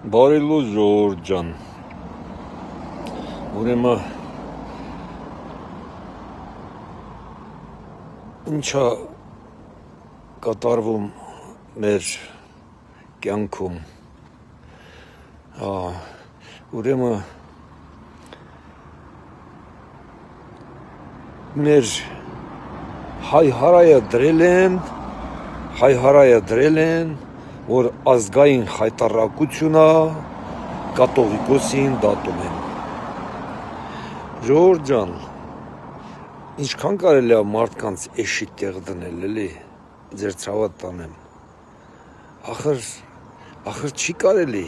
Բարելո Ժորժ ջան, ուրեմն ինչա կատարվում մեր կյանքում, ուրեմն մեր հայհարայը դրել են, որ ազգային խայտառակությունը կաթողիկոսին դատում են։ Ժորժ ջան, ինչքան կարելի է մարդկանց էշի տեղ դնել, էլի, ձեր ցավը տանեմ։ Ախր չի կարելի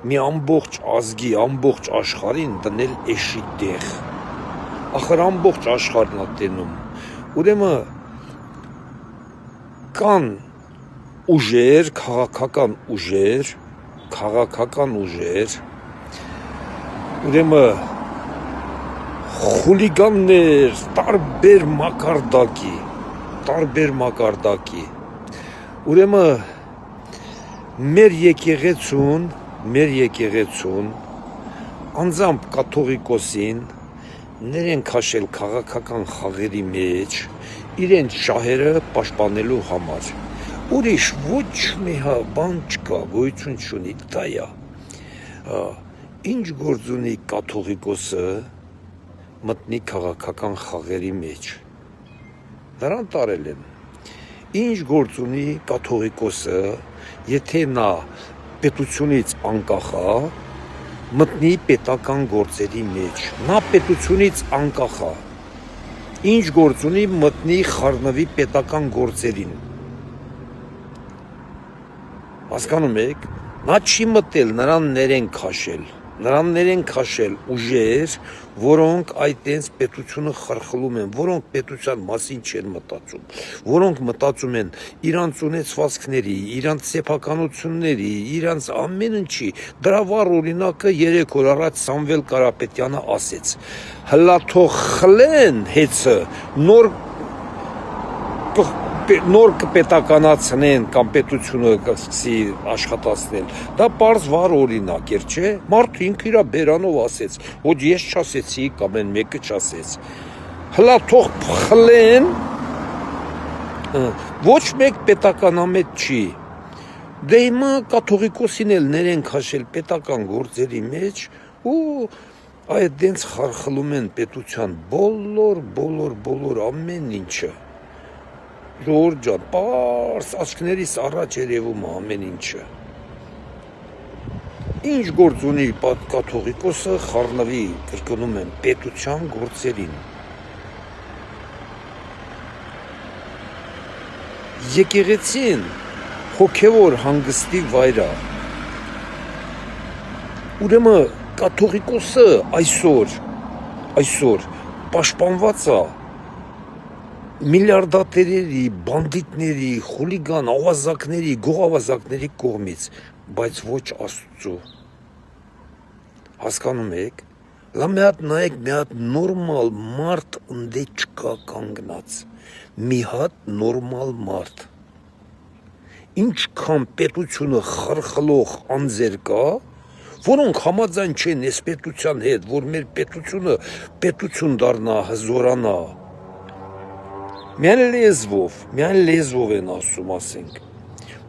մի ամբողջ ազգի, ամբողջ աշխարհին դնել էշի տեղ։ Ախր ամբողջ աշխարհն է տենում։ Ուրեմն կան ուժեր, քաղաքական ուժեր, ուրեմն խուլիգաններ, տարբեր մակարդակի, ուրեմն մեր եկեղեցուն, անձամբ կաթողիկոսին, ներեն քաշել քաղաքական խաղերի մեջ, իրենց շահերը պաշտպանելու համար։ Ուրիշ ոչ մի բան չկա, գոյություն չունի, դա է։ Ինչ գործ ունի կաթողիկոսը մտնի քաղաքական խաղերի մեջ։ Նրան տարել են։ Ինչ գործ ունի կաթողիկոսը, եթե նա պետությունից անկախ է, մտնի պետական գործերի մեջ։ Նա պետությունից անկախ է։ Ինչ գործ ունի, մտնի խառնվի պետական գործերին։ Հասկանում եք, նա չի մտել նրան ներեն քաշել ուժեր, որոնք այդտենց պետությունը խրխլում են, որոնք պետության մասին չեն մտածում, որոնք մտածում են իրանց ունեցվածքների, իրանց սեփականությունների, իրանց ամեն ինչի։ Դրա վառ օրինակը 3 օր առաջ Սամվել Կարապետյանը ասեց. հլա թող խլեն հեծը, նոր կպետականացնեն կամ պետությունը կսկսի աշխատացնել։ Դա պարզ վառ օրինակ էր, չէ՞։ Մարդը ինքը իր բերանով ասեց, ոչ ես չասեցի կամ են մեկը չասեց։ Հլա թող խլեն, ոչ մեկ պետականամետ չի։ Դե հիմա կաթողիկոսին էլ ներեն քաշել պետական գործերի մեջ ու այդ դենց խարխլում են պետության բոլոր ամեն ինչը։ Ժորժ ջան, պարզ աչքներիս առաջ երևում է ամեն ինչը։ Ինչ գործ ունի կաթողիկոսը խառնվի, կրկնում եմ, պետության գործերին։ Եկեղեցին հոգևոր հանգստի վայր է։ Ուրեմն կաթողիկոսը այսօր պաշտպանված է միլիարդատերերի, բանդիտների, խուլիգան, ավազակների, գողավազակների կողմից, բայց ոչ Աստծո։ Հասկանում եք, լա մի հատ նայեք, մի հատ նորմալ մարդ ընդե չկա կանգնած, մի հատ նորմալ մարդ։ Ինչքան պետությունը խրխլող անձեր կա, որոնք համաձայն չեն այս պետության հետ, որ մեր պետությունը պետություն դառնա, հզորանա։ Միայն լեզվով են ասում, ասենք։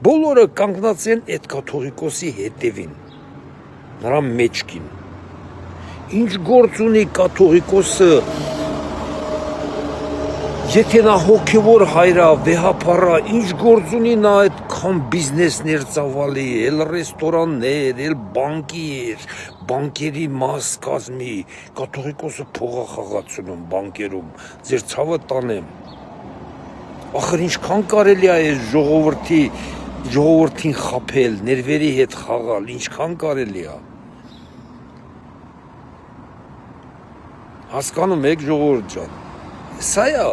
Բոլորը կանգնած են այդ կաթողիկոսի հետևին, նրա մեջքին։ Ինչ գործ ունի կաթողիկոսը, եթե նա հոգևոր հայրա, վեհապարա, ինչ գործ ունի նա այդքան բիզնեսներ ծավալի, էլ ռեստորաններ, էլ բանկերի մաս կազմի, կաթողիկոսը փող է խաղացնում բանկերում, ձեր ցավը տանեմ։ Ախր ինչքան կարելի է այս ժողովրդին խաբել, ներվերի հետ խաղալ, ինչքան կարելի է։ Հասկանում եք, ժողովուրդ ջան, սա է,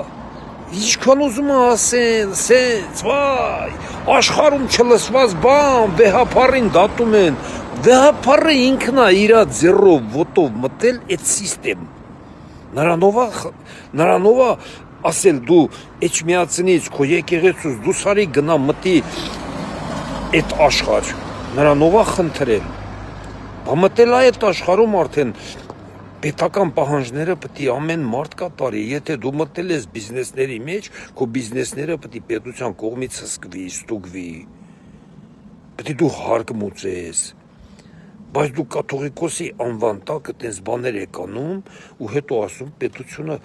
ինչքան ուզում է ասեն, սենց, վայ, աշխարհում չլսված բան, վեհապարին դատում են, վեհապարը ինքն է իր ձեռով ոտով մտել այդ սիստեմ։ Նրանով է ասել դու Էջմիածնից քո եկեղեցուց դու սարի գնա մտի այդ աշխարհ, նրանով է խնդրել։ Բամտել այդ աշխարհում արդեն պետական պահանջները պետք է ամեն մարդ կատարի, եթե դու մտել ես բիզնեսների մեջ, քո բիզնեսները պետք է պետության կողմից հսկվի, ստուգվի, պետք է դու հարկ մուծես, բայց դու կաթողիկոսի անվան տակ այդպես բաներ եք անում ու հետո ասում պետությունը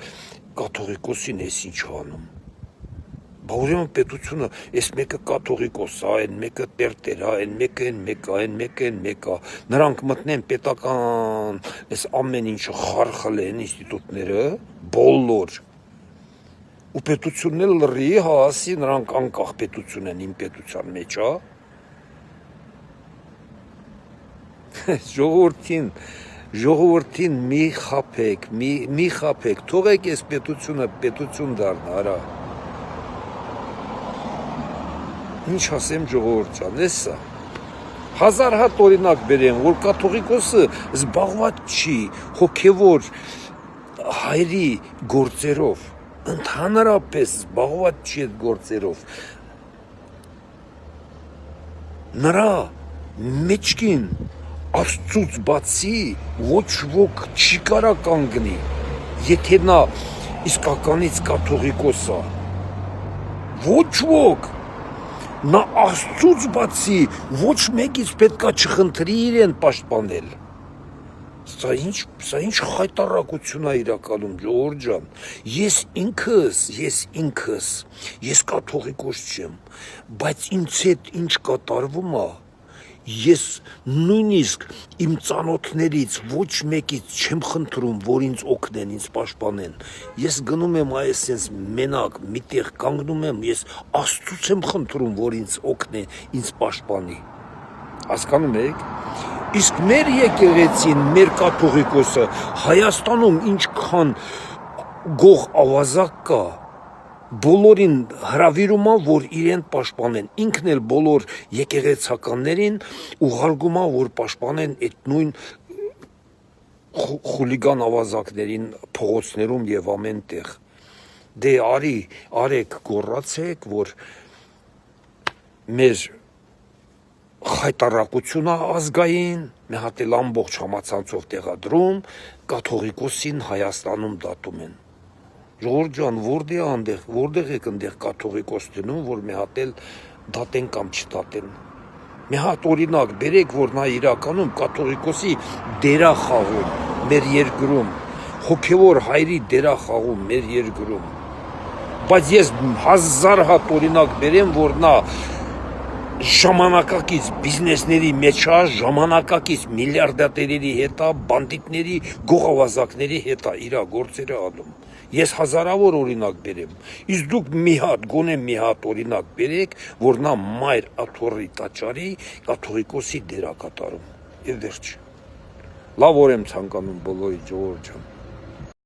կաթողիկոսին էս ինչ անում։ Բա ուրեմն պետությունը էս մեկը կաթողիկոս է, այն մեկը տերտեր է, այն մեկը այն մեկը, այն մեկը այն մեկը, նրանք մտնեն պետական էս ամեն ինչը խարխլեն ինստիտուտները, բոլոր ու պետությունն էլ լրի, հա, ասի նրանք անկախ պետություն են իմ պետության մեջ, հա։ Ժողովրդին մի խաբեք, թողեք էս պետությունը պետություն դառնա, արա։ Ինչ ասեմ ժողովուրդ ջան, էսա։ Հազար հատ օրինակ բերեմ, որ կաթողիկոսը զբաղված չի հոգևոր հայրի գործերով, ընդհանրապես զբաղված չի այդ գործերով։ Նրա մեջքին Աստծուց բացի ոչ ոք չի կարա կանգնի, եթե նա իսկականից կաթողիկոս է։ Ոչ ոք։ Նա Աստծուց բացի ոչ մեկից պետքա չխնդրի իրեն պաշտպանել։ Սա ինչ խայտառակություն է իրականում, ժողովուրդ ջան։ Ես կաթողիկոս չեմ, բայց ինձ հետ ինչ կատարվում է, ես նույնիսկ իմ ծանոթներից ոչ մեկից չեմ խնդրում, որ ինձ օգնեն, ինձ պաշտպանեն։ Ես գնում եմ այսպես մենակ միտեղ կանգնում եմ, ես Աստծուց եմ խնդրում, որ ինձ օգնի, ինձ պաշտպանի։ Հասկանում եք։ Իսկ մեր եկեղեցին, մեր կաթողիկոսը Հայաստանում ինչքան գող ավազակ կա, բոլորին հրավիրում է, որ իրեն պաշտպանեն, ինքն էլ բոլոր եկեղեցականներին ուղարկում է, որ պաշտպանեն այդ նույն խուլիգան ավազակներին փողոցներում եւ ամեն տեղ։ Դե արեք գոռացեք, որ մեր խայտառակությունը ազգային, մի հատ էլ ամբողջ համացանցով տեղադրում, կաթողիկոսին Հայաստանում դատում են։ Ժողովուրդ ջան, որտեղ եք այնտեղ կաթողիկոս դնում, որ մի հատ էլ դատեն կամ չդատեն։ Մի հատ օրինակ բերեք, որ նա իրականում կաթողիկոսի դեր է խաղում մեր երկրում, հոգևոր հայրի դեր է խաղում մեր երկրում։ Բայց ես 1000 հատ օրինակ բերեմ, որ նա ժամանակակից բիզնեսների մեջ է, ժամանակակից միլիարդատերերի հետ է, բանդիտների, գողավազակների հետ է իր գործերը անում։ Ես հազարավոր օրինակ բերեմ, իսկ դուք գոնե մի հատ օրինակ բերեք, որ նա մայր աթոռի տաճարի կաթողիկոսի դեր է կատարում։ Եվ վերջ։ Լավ օր եմ ցանկանում բոլորի ժողովուրդ ջան։